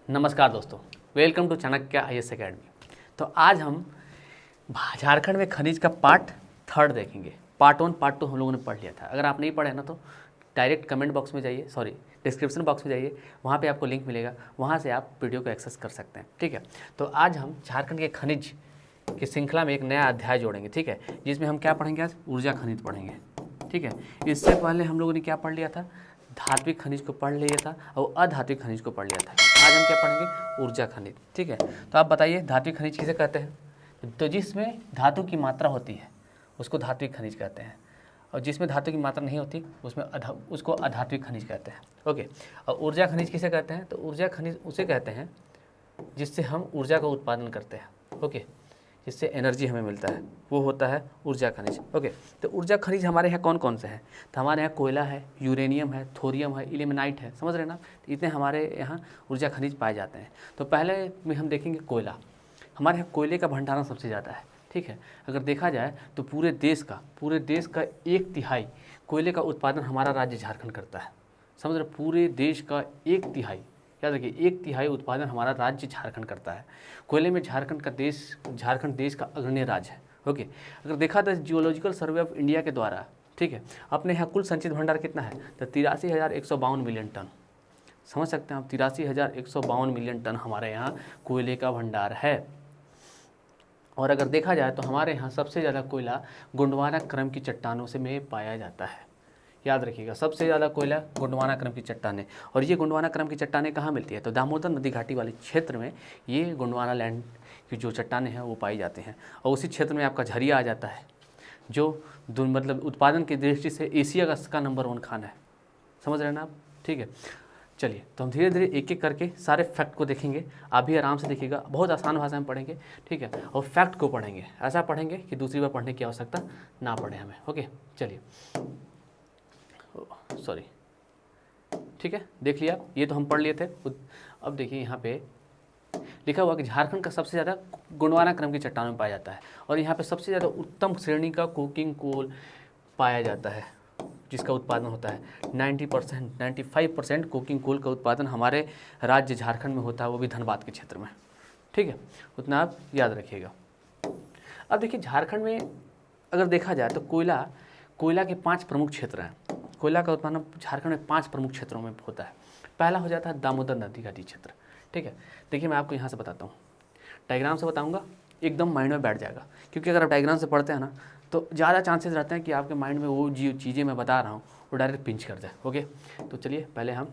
नमस्कार दोस्तों, welcome to Chanakya IAS academy. तो आज हम झारखंड में खनिज का पार्ट 3 देखेंगे। पार्ट 1 पार्ट 2 हम लोगों ने पढ़ लिया था। अगर आप नहीं पढ़े ना तो डायरेक्ट कमेंट बॉक्स में जाइए, डिस्क्रिप्शन बॉक्स में जाइए, वहाँ पे आपको लिंक मिलेगा, वहाँ से आप वीडियो को एक्सेस कर सकते हैं। ठीक है, तो आज हम झारखंड के खनिज की श्रृंखला में एक नया अध्याय जोड़ेंगे। ठीक है, जिसमें हम क्या पढ़ेंगे? आज ऊर्जा खनिज पढ़ेंगे। ठीक है, इससे पहले हम लोगों ने क्या पढ़ लिया था? धात्विक खनिज को पढ़ लिया था और अधात्विक खनिज को पढ़ लिया था। आज हम क्या पढ़ेंगे? ऊर्जा खनिज। ठीक है, तो आप बताइए धात्विक खनिज किसे कहते हैं? तो जिसमें धातु की मात्रा होती है उसको धात्विक खनिज कहते हैं, और जिसमें धातु की मात्रा नहीं होती उसमें उसको अधात्विक खनिज कहते हैं। ओके, और ऊर्जा खनिज किसे कहते हैं? तो ऊर्जा खनिज उसे कहते हैं जिससे हम ऊर्जा का उत्पादन करते हैं। ओके, जिससे एनर्जी हमें मिलता है, वो होता है ऊर्जा खनिज। ओके, तो ऊर्जा खनिज हमारे यहाँ कौन कौन से हैं? तो हमारे यहाँ कोयला है, यूरेनियम है, थोरियम है, इल्मेनाइट है। समझ रहे ना? तो इतने हमारे यहाँ ऊर्जा खनिज पाए जाते हैं। तो पहले में हम देखेंगे कोयला। हमारे यहाँ कोयले का भंडारण सबसे ज़्यादा है। ठीक है, अगर देखा जाए तो पूरे देश का 1/3 कोयले का उत्पादन हमारा राज्य झारखंड करता है। समझ रहे? पूरे देश का 1/3, याद रखिए, 1/3 उत्पादन हमारा राज्य झारखंड करता है। कोयले में झारखंड देश का अग्रणी राज्य है। ओके, अगर देखा तो जियोलॉजिकल सर्वे ऑफ इंडिया के द्वारा, ठीक है, अपने यहाँ कुल संचित भंडार कितना है? तो 83,152 मिलियन टन। समझ सकते हैं आप, 83,152 मिलियन टन हमारे यहाँ कोयले का भंडार है। और अगर देखा जाए तो हमारे यहाँ सबसे ज़्यादा कोयला गोंडवाना क्रम की चट्टानों से में पाया जाता है। याद रखिएगा, सबसे ज़्यादा कोयला गोंडवाना क्रम की चट्टानें। और ये गोंडवाना क्रम की चट्टानें कहाँ मिलती है? तो दामोदर नदी घाटी वाले क्षेत्र में ये गोंडवाना लैंड की जो चट्टानें हैं वो पाई जाती हैं। और उसी क्षेत्र में आपका झरिया आ जाता है, जो मतलब उत्पादन की दृष्टि से एशिया का नंबर 1 खान है। समझ रहे हैं ना आप? ठीक है, चलिए, तो हम धीरे धीरे एक एक करके सारे फैक्ट को देखेंगे। आप भी आराम से देखिएगा, बहुत आसान भाषा में पढ़ेंगे। ठीक है, और फैक्ट को पढ़ेंगे, ऐसा पढ़ेंगे कि दूसरी बार पढ़ने की आवश्यकता ना पड़े हमें। ओके, चलिए, सॉरी, ठीक है, देख लिया, ये तो हम पढ़ लिए थे। अब देखिए यहाँ पे लिखा हुआ कि झारखंड का सबसे ज़्यादा गोंडवाना क्रम की चट्टानों में पाया जाता है, और यहाँ पे सबसे ज़्यादा उत्तम श्रेणी का कोकिंग कोल पाया जाता है, जिसका उत्पादन होता है 95% कोकिंग कोल का उत्पादन हमारे राज्य झारखंड में होता है, वो भी धनबाद के क्षेत्र में। ठीक है, उतना आप याद रखिएगा। अब देखिए, झारखंड में अगर देखा जाए तो कोयला के 5 प्रमुख क्षेत्र हैं। कोयला का उत्पादन झारखंड में 5 प्रमुख क्षेत्रों में होता है। पहला हो जाता है दामोदर नदी घाटी क्षेत्र। ठीक है, देखिए मैं आपको यहाँ से बताता हूँ, डायग्राम से बताऊँगा, एकदम माइंड में बैठ जाएगा। क्योंकि अगर आप डायग्राम से पढ़ते हैं ना तो ज़्यादा चांसेस रहते हैं कि आपके माइंड में वो चीज़ें मैं बता रहा हूँ वो डायरेक्ट पिंच कर जाए। ओके, तो चलिए पहले हम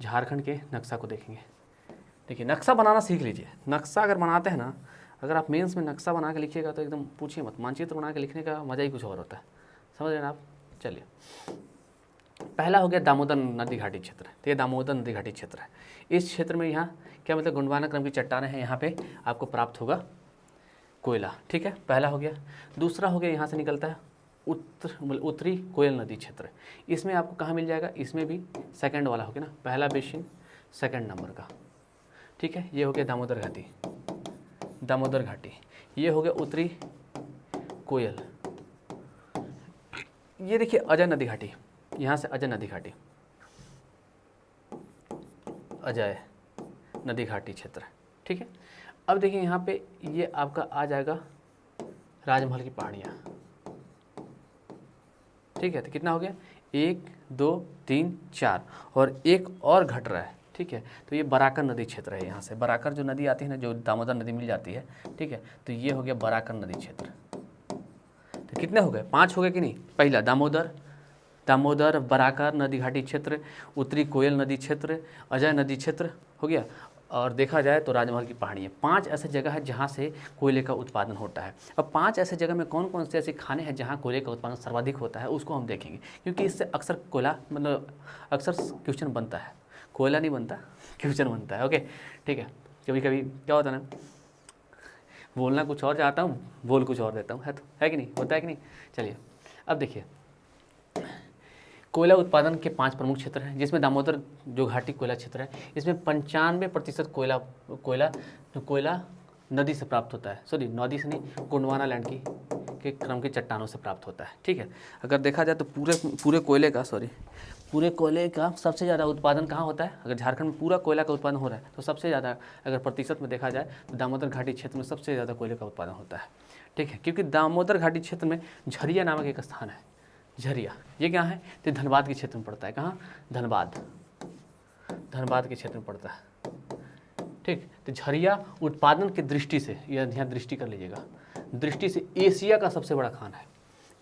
झारखंड के नक्शा को देखेंगे। देखिए, नक्शा बनाना सीख लीजिए। नक्शा अगर बनाते हैं ना, अगर आप मेंस में नक्शा बना के लिखिएगा तो एकदम पूछिए मत, मानचित्र बना के लिखने का मज़ा ही कुछ और होता है। समझ रहे हैं आप? चलिए, पहला हो गया दामोदर नदी घाटी क्षेत्र। तो ये दामोदर नदी घाटी क्षेत्र है। इस क्षेत्र में यहाँ क्या मतलब गोंडवाना क्रम की चट्टानें हैं, यहाँ पे आपको प्राप्त होगा कोयला। ठीक है, पहला हो गया। दूसरा हो गया, यहाँ से निकलता है उत्तरी कोयल नदी क्षेत्र। इसमें आपको कहाँ मिल जाएगा? इसमें भी सेकंड वाला हो गया ना, पहला बेसिन सेकंड नंबर का। ठीक है, ये हो गया दामोदर घाटी। ये हो गया उत्तरी कोयल। ये देखिए अजय नदी घाटी, यहाँ से अजय नदी घाटी क्षेत्र। ठीक है, अब देखिए यहाँ पे ये आपका आ जाएगा राजमहल की पहाड़ियाँ। ठीक है, तो कितना हो गया? 1 2 3 4, और एक और घट रहा है। ठीक है, तो ये बराकर नदी क्षेत्र है। यहाँ से बराकर जो नदी आती है ना, जो दामोदर नदी मिल जाती है। ठीक है, तो ये हो गया बराकर नदी क्षेत्र। तो कितने हो गए? 5 हो गए कि नहीं? पहला दामोदर बराकर नदी घाटी क्षेत्र, उत्तरी कोयल नदी क्षेत्र, अजय नदी क्षेत्र हो गया, और देखा जाए तो राजमहल की पहाड़ियाँ। 5 ऐसे जगह है जहाँ से कोयले का उत्पादन होता है। अब 5 ऐसे जगह में कौन कौन से ऐसे खाने हैं जहाँ कोयले का उत्पादन सर्वाधिक होता है, उसको हम देखेंगे। क्योंकि इससे अक्सर अक्सर क्वेश्चन बनता है, कोयला नहीं बनता, क्वेश्चन बनता है। ओके, ठीक है, कभी कभी क्या होता है ना, बोलना कुछ और चाहता हूँ, बोल कुछ और देता हूँ, है कि नहीं? होता है कि नहीं? चलिए, अब देखिए, कोयला उत्पादन के 5 प्रमुख क्षेत्र हैं, जिसमें दामोदर जो घाटी कोयला क्षेत्र है, इसमें 95% कोयला नदी से प्राप्त होता है। सॉरी, नदी से नहीं, गोंडवाना लैंड के क्रम के चट्टानों से प्राप्त होता है। ठीक है, अगर देखा जाए तो पूरे कोयले का पूरे कोयले का सबसे ज़्यादा उत्पादन कहाँ होता है? अगर झारखंड में पूरा कोयला का उत्पादन हो रहा है तो सबसे ज़्यादा अगर प्रतिशत में देखा जाए तो दामोदर घाटी क्षेत्र में सबसे ज़्यादा कोयले का उत्पादन होता है। ठीक है, क्योंकि दामोदर घाटी क्षेत्र में झरिया नामक एक स्थान है। झरिया ये क्या है? तो धनबाद के क्षेत्र में पड़ता है। कहाँ? धनबाद, धनबाद के क्षेत्र में पड़ता है। ठीक, तो झरिया उत्पादन की दृष्टि से, यह यहाँ दृष्टि कर लीजिएगा, दृष्टि से एशिया का सबसे बड़ा खान है।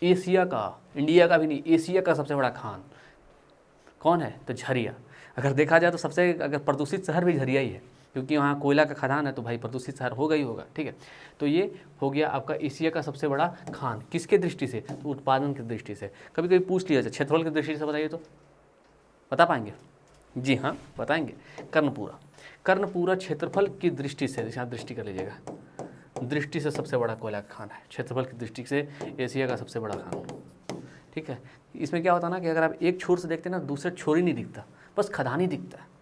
एशिया का, इंडिया का भी नहीं, एशिया का सबसे बड़ा खान कौन है? तो झरिया। अगर देखा जाए तो सबसे अगर प्रदूषित शहर भी झरिया ही है, क्योंकि वहाँ कोयला का खदान है तो भाई प्रदूषित शहर होगा ही होगा। ठीक है, तो ये हो गया आपका एशिया का सबसे बड़ा खान। किसके दृष्टि से? तो उत्पादन की दृष्टि से। कभी कभी पूछ लिया जाए क्षेत्रफल की दृष्टि से बताइए तो बता पाएंगे? जी हाँ बताएंगे। कर्णपुरा, कर्णपुरा क्षेत्रफल की दृष्टि से, यहाँ दृष्टि कर लीजिएगा, दृष्टि से सबसे बड़ा कोयला का खान है। क्षेत्रफल की दृष्टि से एशिया का सबसे बड़ा खान। ठीक है, इसमें क्या होता है ना कि अगर आप एक छोर से देखते हैं ना, दूसरे छोर ही नहीं दिखता, बस खदान ही दिखता है।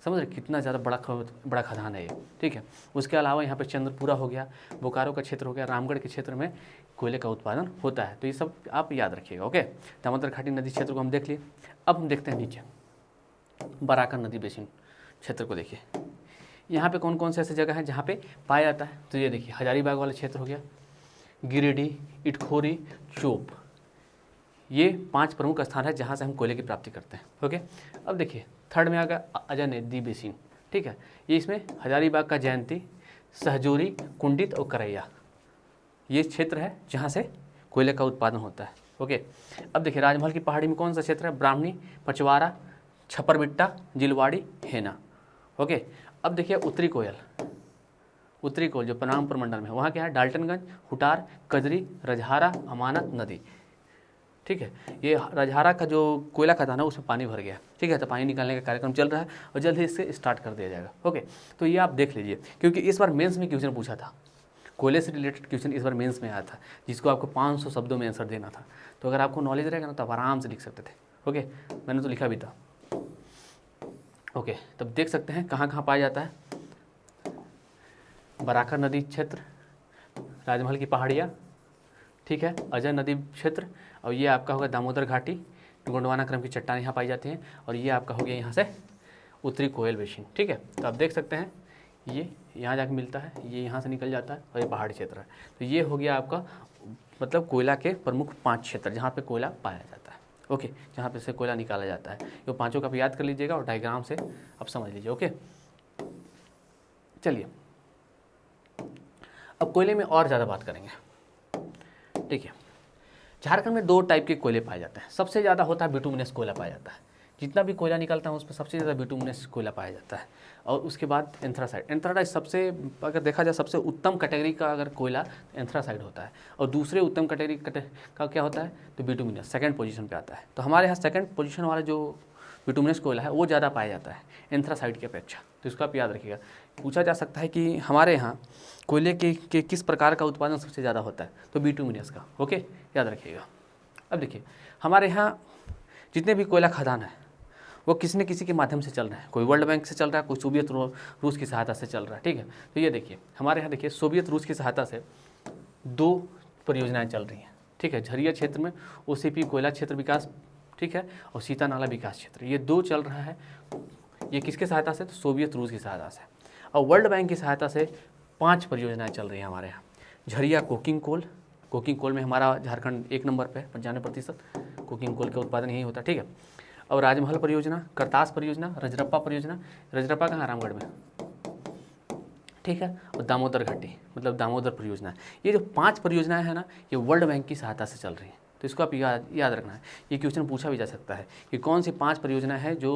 समझ रहे कितना ज़्यादा बड़ा खदान है ये। ठीक है, उसके अलावा यहाँ पे चंद्रपुरा हो गया, बोकारो का क्षेत्र हो गया, रामगढ़ के क्षेत्र में कोयले का उत्पादन होता है। तो ये सब आप याद रखिएगा। ओके, दामोदर घाटी नदी क्षेत्र को हम देख लिए। अब हम देखते हैं नीचे बराकर नदी बेसिन क्षेत्र को। देखिए यहाँ पे कौन कौन से ऐसे जगह हैं जहाँ पे पाया जाता है। तो ये देखिए हजारीबाग वाला क्षेत्र हो गया, गिरिडीह, इटखोरी, चोप, ये 5 प्रमुख स्थान है जहाँ से हम कोयले की प्राप्ति करते हैं। ओके, अब देखिए थर्ड में आ गया अजय नदी बेसिन। ठीक है, ये इसमें हजारीबाग का जयंती, सहजोरी, कुंडित और करैया ये क्षेत्र है जहाँ से कोयले का उत्पादन होता है। ओके, अब देखिए राजमहल की पहाड़ी में कौन सा क्षेत्र है? ब्राह्मणी, पचवारा, छपरबिट्टा, जिलवाड़ी, हेना। ओके, अब देखिए उत्तरी कोयल, उत्तरी कोयल जो पनामपुर मंडल में है, वहाँ क्या है? डाल्टनगंज, हुटार, कजरी, रजहारा, अमानत नदी। ठीक है, ये रजहारा का जो कोयला खदान है उसमें पानी भर गया। ठीक है, तो पानी निकालने का कार्यक्रम चल रहा है और जल्द ही इससे स्टार्ट कर दिया जाएगा। ओके, तो ये आप देख लीजिए, क्योंकि इस बार मेंस में क्वेश्चन पूछा था, कोयले से रिलेटेड क्वेश्चन इस बार मेंस में आया था, जिसको आपको 500 शब्दों में आंसर देना था। तो अगर आपको नॉलेज रहेगा ना तो आप आराम से लिख सकते थे। ओके, मैंने तो लिखा भी था। ओके, तब देख सकते हैं कहाँ कहाँ पाया जाता है। बराकर नदी क्षेत्र, राजमहल की पहाड़ियाँ, ठीक है, अजय नदी क्षेत्र, और ये आपका होगा दामोदर घाटी, गोंडवाना क्रम की चट्टान यहाँ पाई जाती हैं, और ये आपका हो गया यहाँ से उत्तरी कोयल बेसिन। ठीक है, तो आप देख सकते हैं ये यहाँ जाके मिलता है, ये यहाँ से निकल जाता है और ये पहाड़ी क्षेत्र है। तो ये हो गया आपका मतलब कोयला के प्रमुख 5 क्षेत्र जहाँ पे कोयला पाया जाता है। ओके, जहाँ पे से कोयला निकाला जाता है। ये पाँचों का भी याद कर लीजिएगा और डायग्राम से आप समझ लीजिए। ओके, चलिए अब कोयले में और ज़्यादा बात करेंगे। ठीक है, झारखंड में 2 टाइप के कोयले पाए जाते हैं। सबसे ज़्यादा होता है बिटुमिनस कोयला पाया जाता है, जितना भी कोयला निकलता है उसमें सबसे ज़्यादा बिटुमिनस कोयला पाया जाता है। और उसके बाद एंथ्रासाइड, एंथ्रासाइड सबसे, अगर देखा जाए सबसे उत्तम कैटेगरी का अगर कोयला एंथ्रासाइड होता है, और दूसरे उत्तम कैटेगरी का क्या होता है? तो बिटुमिनस सेकंड पोजीशन पे आता है। तो हमारे यहाँ सेकंड पोजीशन वाला जो बिटुमिनस कोयला है वो ज़्यादा पाया जाता है एंथ्रासाइड की अपेक्षा। तो इसको आप याद रखिएगा। पूछा जा सकता है कि हमारे यहाँ कोयले के किस प्रकार का उत्पादन सबसे ज़्यादा होता है? तो बिटुमिनस का। ओके, याद रखिएगा। अब देखिए हमारे यहाँ जितने भी कोयला खदान है वो किसी न किसी के माध्यम से चल रहे हैं। कोई वर्ल्ड बैंक से चल रहा है, कोई सोवियत रूस की सहायता से चल रहा है। ठीक है, तो ये देखिए हमारे यहाँ देखिए सोवियत रूस की सहायता से 2 परियोजनाएं चल रही हैं। ठीक है, झरिया क्षेत्र में OCP कोयला क्षेत्र विकास, ठीक है, और सीता नाला विकास क्षेत्र, ये 2 चल रहा है। ये किसके सहायता से? तो सोवियत रूस की सहायता से। और वर्ल्ड बैंक की सहायता से 5 परियोजनाएं चल रही हैं हमारे यहाँ। Jharia coking coal, coking coal में हमारा झारखंड 1 नंबर पे 95% कोकिंग कोल का उत्पादन यही होता है। ठीक है, और राजमहल परियोजना, करतास परियोजना, रजरप्पा परियोजना, रजरप्पा कहाँ? रामगढ़ में। ठीक है, और दामोदर घाटी मतलब दामोदर परियोजना। ये जो 5 परियोजनाएं हैं ना, ये वर्ल्ड बैंक की सहायता से चल रही हैं। तो इसको आप याद रखना है। ये क्वेश्चन पूछा भी जा सकता है कि कौन सी 5 परियोजनाएं हैं जो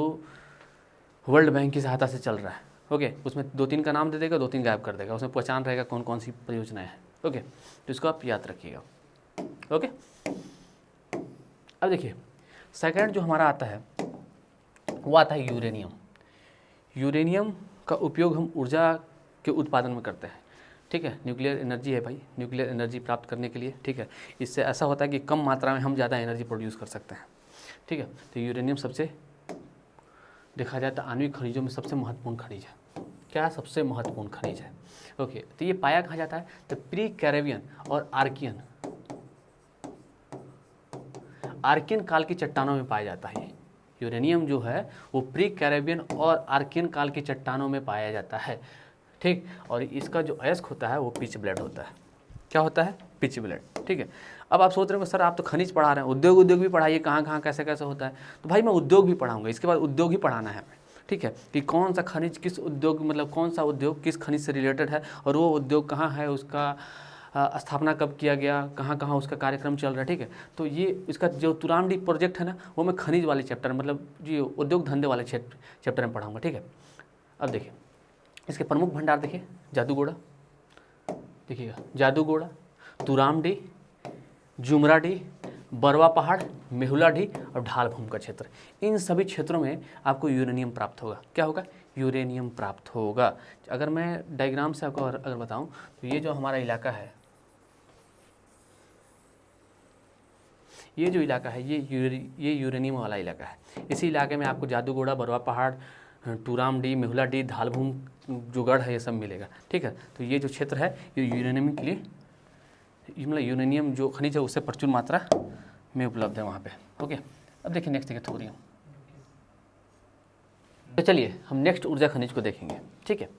वर्ल्ड बैंक की सहायता से चल रहा है। ओके, उसमें 2-3 का नाम दे देगा, 2-3 गायब कर देगा, उसमें पहचान रहेगा कौन कौन सी परियोजनाएं हैं। ओके, तो इसको आप याद रखिएगा। ओके, अब देखिए सेकंड जो हमारा आता है वो आता है यूरेनियम। यूरेनियम का उपयोग हम ऊर्जा के उत्पादन में करते हैं। ठीक है, न्यूक्लियर एनर्जी है भाई, न्यूक्लियर एनर्जी प्राप्त करने के लिए। ठीक है, इससे ऐसा होता है कि कम मात्रा में हम ज़्यादा एनर्जी प्रोड्यूस कर सकते हैं। ठीक है, तो यूरेनियम सबसे देखा जाए तो आणविक खनिजों में सबसे महत्वपूर्ण खनिज है। क्या? सबसे महत्वपूर्ण खनिज है। ओके, तो ये पाया कहाँ जाता है? तो प्री कैरेबियन और आर्कियन काल की चट्टानों में पाया जाता है। यूरेनियम जो है वो प्री कैरेबियन और आर्कियन काल की चट्टानों में पाया जाता है, ठीक। और इसका जो अयस्क होता है वो पिच ब्लेड होता है। क्या होता है? पिच ब्लेड, ठीक है। अब आप सोच रहे हो सर आप तो खनिज पढ़ा रहे हैं, उद्योग भी पढ़ाइए, कहाँ कहाँ कैसे कैसे होता है। तो भाई मैं उद्योग भी पढ़ाऊँगा, इसके बाद उद्योग ही पढ़ाना है, ठीक है, कि कौन सा खनिज किस उद्योग, मतलब कौन सा उद्योग किस खनिज से रिलेटेड है और वो उद्योग कहाँ है, उसका स्थापना कब किया गया, कहाँ कहाँ उसका कार्यक्रम चल रहा है, ठीक है। तो ये इसका जो तुरामडी प्रोजेक्ट है ना, वो मैं खनिज वाले चैप्टर, मतलब जो उद्योग धंधे वाले चैप्टर में पढ़ाऊँगा, ठीक है। अब देखिए इसके प्रमुख भंडार देखिए, जादूगोड़ा देखिएगा, जादूगोड़ा, तुरामडी, जुमराडी, बरवा पहाड़, मेहुलाडी और ढाल भूमि का क्षेत्र, इन सभी क्षेत्रों में आपको यूरेनियम प्राप्त होगा। क्या होगा? यूरेनियम प्राप्त होगा। अगर मैं डायग्राम से आपको अगर बताऊं तो ये जो हमारा इलाका है, ये जो इलाका है ये यूरेनियम वाला इलाका है। इसी इलाके में आपको जादूगोड़ा, बरवा पहाड़, तुरामडी, मेहुलाडी, ढाल भूमि जो गढ़ है ये सब मिलेगा, ठीक है। तो ये जो क्षेत्र है ये यूरेनियम के लिए, मतलब यूरेनियम जो खनिज है उससे प्रचुर मात्रा में उपलब्ध है वहाँ पे, ओके। अब देखिए नेक्स्ट देखिए थोरियम। तो चलिए हम नेक्स्ट ऊर्जा खनिज को देखेंगे, ठीक है।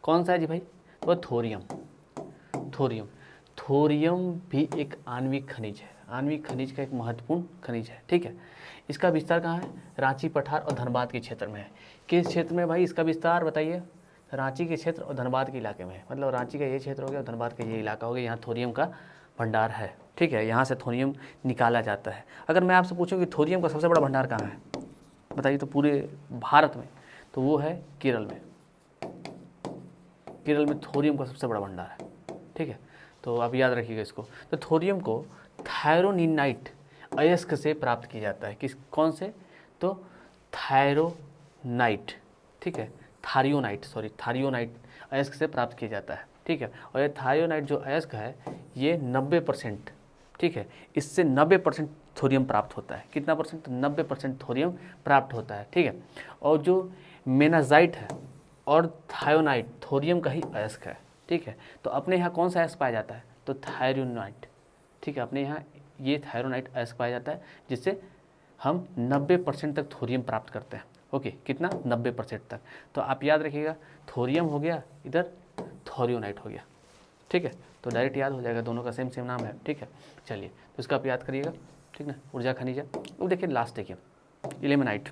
कौन सा है जी भाई? तो थोरियम। थोरियम थोरियम भी एक आणविक खनिज है, आणविक खनिज का एक महत्वपूर्ण खनिज है, ठीक है। इसका विस्तार कहाँ है? रांची, पठार और धनबाद के क्षेत्र में है। किस क्षेत्र में भाई इसका विस्तार बताइए? रांची के क्षेत्र और धनबाद के इलाके में है, मतलब रांची का ये क्षेत्र हो गया और धनबाद का ये इलाका हो गया, यहाँ थोरियम का भंडार है, ठीक है। यहाँ से थोरियम निकाला जाता है। अगर मैं आपसे पूछूं कि थोरियम का सबसे बड़ा भंडार कहाँ है बताइए, तो पूरे भारत में, तो वो है केरल में। केरल में थोरियम का सबसे बड़ा भंडार है, ठीक है। तो आप याद रखिएगा इसको। तो थोरियम को थायरोनिनाइट अयस्क से प्राप्त किया जाता है। किस कौन से? तो थायरोनाइट, ठीक है, थारियोनाइट अयस्क से प्राप्त किया जाता है, ठीक है। और ये थारियोनाइट जो अयस्क है ये 90%, ठीक है, इससे 90% थोरियम प्राप्त होता है। कितना परसेंट? 90% थोरियम प्राप्त होता है, ठीक है। और जो मेनाजाइट है और थायोनाइट थोरियम का ही अयस्क है, ठीक है। तो अपने यहाँ कौन सा अयस्क पाया जाता है? तो थायरोनाइट, ठीक है, अपने यहाँ ये थायरोनाइट अयस्क पाया जाता है, जिससे हम 90% तक थोरियम प्राप्त करते हैं, ओके। कितना? 90% तक। तो आप याद रखिएगा, थोरियम हो गया, इधर थोरियोनाइट हो गया, ठीक है। तो डायरेक्ट याद हो जाएगा, दोनों का सेम नाम है, ठीक है। चलिए तो इसका आप याद करिएगा, ठीक ना, ऊर्जा खनिज है। अब देखिए लास्ट देखिए इलेमेनाइट।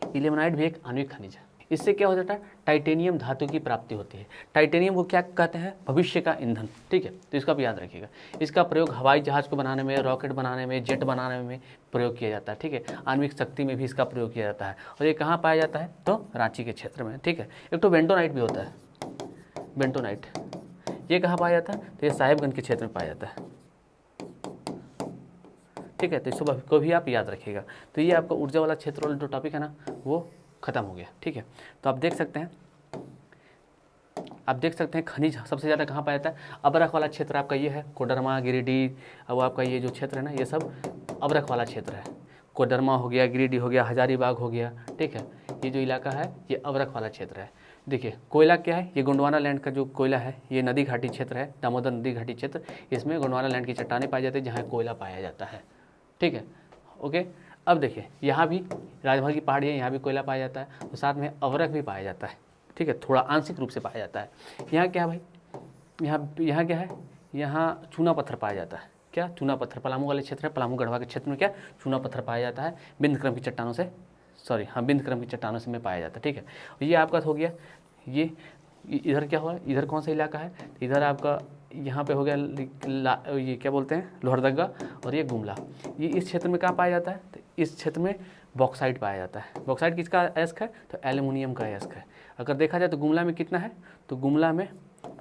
इलेमेनाइट भी एक आणविक खनिज है। इससे क्या हो जाता है? टाइटेनियम धातु की प्राप्ति होती है। टाइटेनियम को क्या कहते हैं? भविष्य का ईंधन, ठीक है। तो इसका भी याद रखिएगा। इसका प्रयोग हवाई जहाज को बनाने में, रॉकेट बनाने में, जेट बनाने में प्रयोग किया जाता है, ठीक है। आणविक शक्ति में भी इसका प्रयोग किया जाता है। और ये कहाँ पाया जाता है? तो रांची के क्षेत्र में, ठीक है। एक तो बेंटोनाइट भी होता है, बेंटोनाइट, ये कहाँ पाया जाता है? तो ये साहेबगंज के क्षेत्र में पाया जाता है, ठीक है। तो इस को भी आप याद रखिएगा। तो ये आपका ऊर्जा वाला क्षेत्र वाला जो टॉपिक है ना वो खत्म हो गया, ठीक है। तो आप देख सकते हैं खनिज सबसे ज़्यादा कहाँ पाया जाता है? अबरख वाला क्षेत्र आपका ये है, कोडरमा, गिरिडीह, और आपका ये जो क्षेत्र है ना ये सब अबरख वाला क्षेत्र है। कोडरमा हो गया, गिरिडीह हो गया, हजारीबाग हो गया, ठीक है। ये जो इलाका है ये अबरख वाला क्षेत्र है। देखिए कोयला क्या है? ये गोंडवाना लैंड का जो कोयला है ये नदी घाटी क्षेत्र है, दामोदर नदी घाटी क्षेत्र। इसमें गोंडवाना लैंड की चट्टानें पाई जाती है जहाँ कोयला पाया जाता है, ठीक है, ओके। अब देखिए यहाँ भी राजभर की पहाड़ी है, यहाँ भी कोयला पाया जाता है, तो साथ में अवरक भी पाया जाता है, ठीक है, थोड़ा आंशिक रूप से पाया जाता है। यहाँ क्या है भाई? यहाँ क्या है? यहाँ चूना पत्थर पाया जाता है। क्या? चूना पत्थर। पलामू वाले क्षेत्र है, पलामू गढ़वा के क्षेत्र में क्या चूना पत्थर पाया जाता है, बिंदक्रम की चट्टानों से, बिंदक्रम की चट्टानों से में पाया जाता है, ठीक है। ये आपका हो गया, ये इधर क्या हुआ? इधर कौन सा इलाका है? इधर आपका यहाँ पे हो गया ये क्या बोलते हैं, लोहरदगा, और ये गुमला। ये इस क्षेत्र में कहाँ पाया जाता है? तो इस क्षेत्र में बॉक्साइट पाया जाता है। बॉक्साइट किसका अयस्क है? तो एल्युमिनियम का अयस्क है। अगर देखा जाए तो गुमला में कितना है? तो गुमला में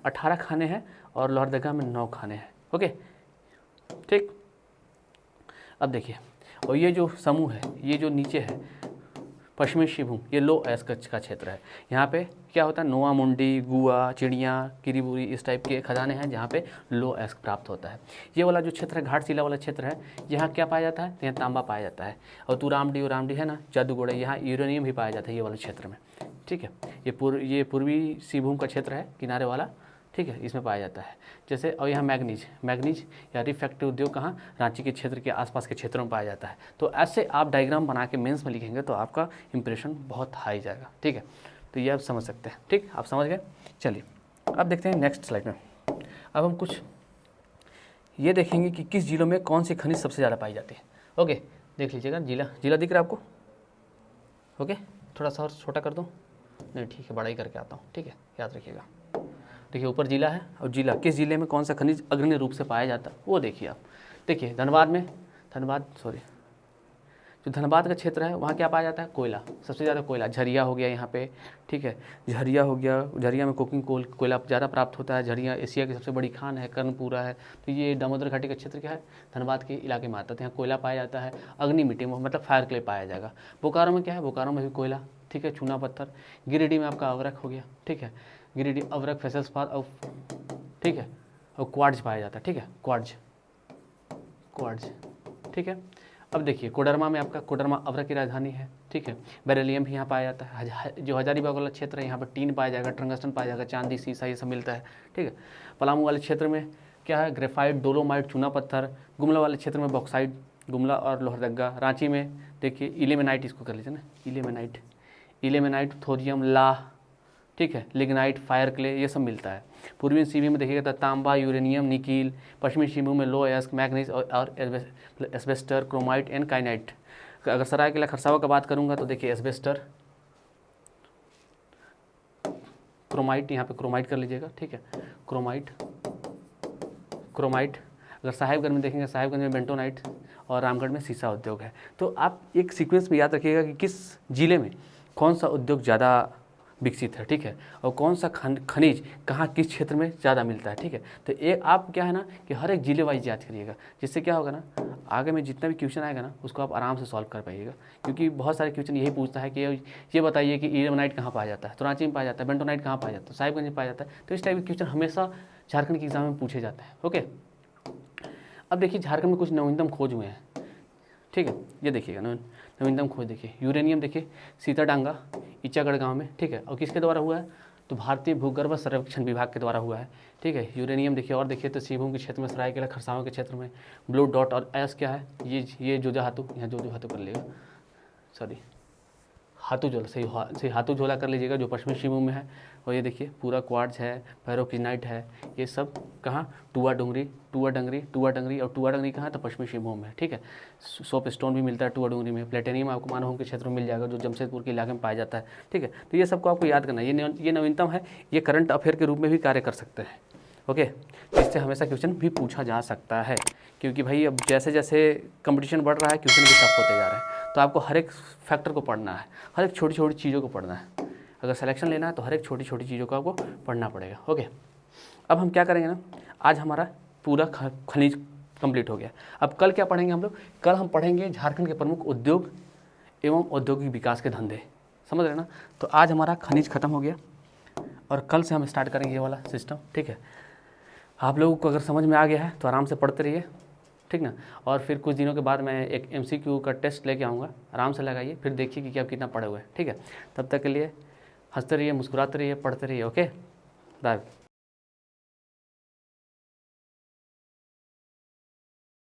18 खाने हैं और लोहरदगा में 9 खाने हैं, ओके, ठीक। अब देखिए, और ये जो समूह है, ये जो नीचे है पश्चिमी सिंहभूम, ये लो अयस्क का क्षेत्र है। यहाँ पे क्या होता है? नोआ मुंडी, गुआ, चिड़िया, किरीबुरी, इस टाइप के खजाने हैं जहाँ पे लो अयस्क प्राप्त होता है। ये वाला जो क्षेत्र है घाटशिला वाला क्षेत्र है, यहाँ क्या पाया जाता है? तो यहाँ तांबा पाया जाता है। और तुरामडी उरामडी है ना, जादूगोड़ा, यहाँ यूरेनियम भी पाया जाता है ये वाले क्षेत्र में, ठीक है। ये पूर्वी सिंहभूम का क्षेत्र है, किनारे वाला, ठीक है, इसमें पाया जाता है। जैसे और यहाँ मैग्नीज या रिफैक्टिव उद्योग कहाँ, रांची के क्षेत्र के आसपास के क्षेत्रों में पाया जाता है। तो ऐसे आप डायग्राम बना के मेंस में लिखेंगे तो आपका इंप्रेशन बहुत हाई जाएगा, ठीक है। तो ये आप समझ सकते हैं, ठीक, आप समझ गए। चलिए अब देखते हैं नेक्स्ट स्लाइड में। अब हम कुछ ये देखेंगे कि किस जिलों में कौन सी खनिज सबसे ज़्यादा पाई जाती है। ओके, देख लीजिएगा, जिला दिख रहा है आपको। ओके, थोड़ा सा और छोटा कर दूँ, नहीं ठीक है, बड़ा ही करके आता हूँ, ठीक है, याद रखिएगा। देखिए ऊपर जिला है, और जिला किस जिले में कौन सा खनिज अग्रणी रूप से पाया जाता है वो देखिए आप। देखिए धनबाद का क्षेत्र है, वहाँ क्या पाया जाता है, कोयला, सबसे ज़्यादा कोयला। झरिया हो गया यहाँ पे, ठीक है, झरिया हो गया, झरिया में कोकिंग कोयला ज़्यादा प्राप्त होता है। झरिया एशिया की सबसे बड़ी खान है, कर्णपुरा है। तो ये दामोदर घाटी का क्षेत्र क्या है, धनबाद के इलाके में आता है, यहाँ कोयला पाया जाता है। अग्नि मिट्टी में मतलब फायर क्ले पाया जाएगा। बोकारो में क्या है, बोकारो में भी कोयला, ठीक है, चूना पत्थर। गिरिडीह में आपका अवरक हो गया, ठीक है, गिरिडीह अवरक फेसल्सपार और, ठीक है, और क्वार्ट्ज पाया जाता है, ठीक है, क्वार्ट्ज, ठीक है। अब देखिए कोडरमा में आपका, कोडरमा अवरक की राजधानी है, ठीक है। बेरिलियम भी यहाँ पाया जाता है। जो हजारीबाग वाला क्षेत्र है यहाँ पर टीन पाया जाएगा, टंगस्टन पाया जाएगा, चांदी सीसा ये सब मिलता है, ठीक है। पलामू वाले क्षेत्र में क्या है, ग्रेफाइट, डोलोमाइट, चूना पत्थर। गुमला वाले क्षेत्र में बॉक्साइट, गुमला और लोहरदगा। रांची में देखिए इल्मेनाइट, इसको कर लीजिए ना, इल्मेनाइट, थोरियम, लाह, ठीक है, लिग्नाइट, फायर क्ले, ये सब मिलता है। पूर्वी सिंहभूम में देखिएगा तो तांबा, यूरेनियम, निकील। पश्चिमी सिंहभूम में लोएस्क, मैग्नीज और एस्बेस्टर, क्रोमाइट एंड काइनाइट। अगर सरायकेला खरसावा का बात करूंगा तो देखिए एस्बेस्टर, क्रोमाइट, यहाँ पे क्रोमाइट कर लीजिएगा, ठीक है, क्रोमाइट। अगर साहिबगंज में देखेंगे, साहिबगंज में बेंटोनाइट, और रामगढ़ में सीसा उद्योग है। तो आप एक सीक्वेंस में याद रखिएगा कि किस जिले में कौन सा उद्योग ज़्यादा विकसित है, ठीक है, और कौन सा खनिज कहाँ किस क्षेत्र में ज़्यादा मिलता है, ठीक है। तो एक आप क्या है ना कि हर एक जिले वाइज याद करिएगा, जिससे क्या होगा ना, आगे में जितना भी क्वेश्चन आएगा ना उसको आप आराम से सॉल्व कर पाइएगा। क्योंकि बहुत सारे क्वेश्चन यही पूछता है कि ये बताइए कि इल्मेनाइट कहाँ पाया जाता है, तो रांची में पाया जाता है। बेंटोनाइट कहाँ पाया जाता है, साहिबगंज में पाया जाता है। तो इस टाइप के क्वेश्चन हमेशा झारखंड के एग्जाम में पूछे जाते हैं। ओके, अब देखिए झारखंड में कुछ नवीनतम खोज हुए हैं, ठीक है, ये देखिएगा नवीनतम खोज। देखिए यूरेनियम, देखिए सीताडांगा, इचागढ़ गांव में, ठीक है, और किसके द्वारा हुआ है, तो भारतीय भूगर्भ सर्वेक्षण विभाग के द्वारा हुआ है, ठीक है, यूरेनियम। देखिए और देखिए तो सिंहभूम के क्षेत्र में, सरायकेला खरसावा के क्षेत्र में। ब्लू डॉट और एस क्या है, ये जोजाहातू, यहाँ जोजाहातू कर लेगा, सॉरी हाथू सही हाथू झोला कर लीजिएगा, जो पश्चिमी सिंहभूम में है। और ये देखिए पूरा क्वार्ट्ज है, पैरोक्लिनाइट है, ये सब कहाँ, टुआ डंगरी और टुआ डंगरी कहाँ, तो पश्चिमी सिंहभूम में, ठीक है। सोप स्टोन भी मिलता है टुआ डंगरी में। प्लेटिनियम आपको मानभूम के क्षेत्र में मिल जाएगा, जो जमशेदपुर के इलाके में पाया जाता है, ठीक है। तो ये सबको आपको याद करना है, ये नवीनतम है, ये करंट अफेयर के रूप में भी कार्य कर सकते हैं। ओके, इससे हमेशा क्वेश्चन भी पूछा जा सकता है, क्योंकि भाई अब जैसे जैसे कंपटीशन बढ़ रहा है क्वेश्चन भी टफ होते जा रहे हैं। तो आपको हर एक फैक्टर को पढ़ना है, हर एक छोटी छोटी चीज़ों को पढ़ना है। अगर सिलेक्शन लेना है तो हर एक छोटी छोटी चीज़ों को आपको पढ़ना पड़ेगा। ओके, अब हम क्या करेंगे ना, आज हमारा पूरा खनिज कंप्लीट हो गया। अब कल क्या पढ़ेंगे हम लोग, कल हम पढ़ेंगे झारखंड के प्रमुख उद्योग एवं औद्योगिक विकास के धंधे, समझ रहे ना। तो आज हमारा खनिज खत्म हो गया और कल से हम स्टार्ट करेंगे ये वाला सिस्टम, ठीक है। आप लोगों को अगर समझ में आ गया है तो आराम से पढ़ते रहिए, ठीक ना। और फिर कुछ दिनों के बाद मैं एक MCQ का टेस्ट लेके आऊँगा, आराम से लगाइए, फिर देखिए कि आप कितना पढ़े हुए हैं, ठीक है। तब तक के लिए हंसते रहिए, मुस्कुराते रहिए, पढ़ते रहिए। Okay, bye.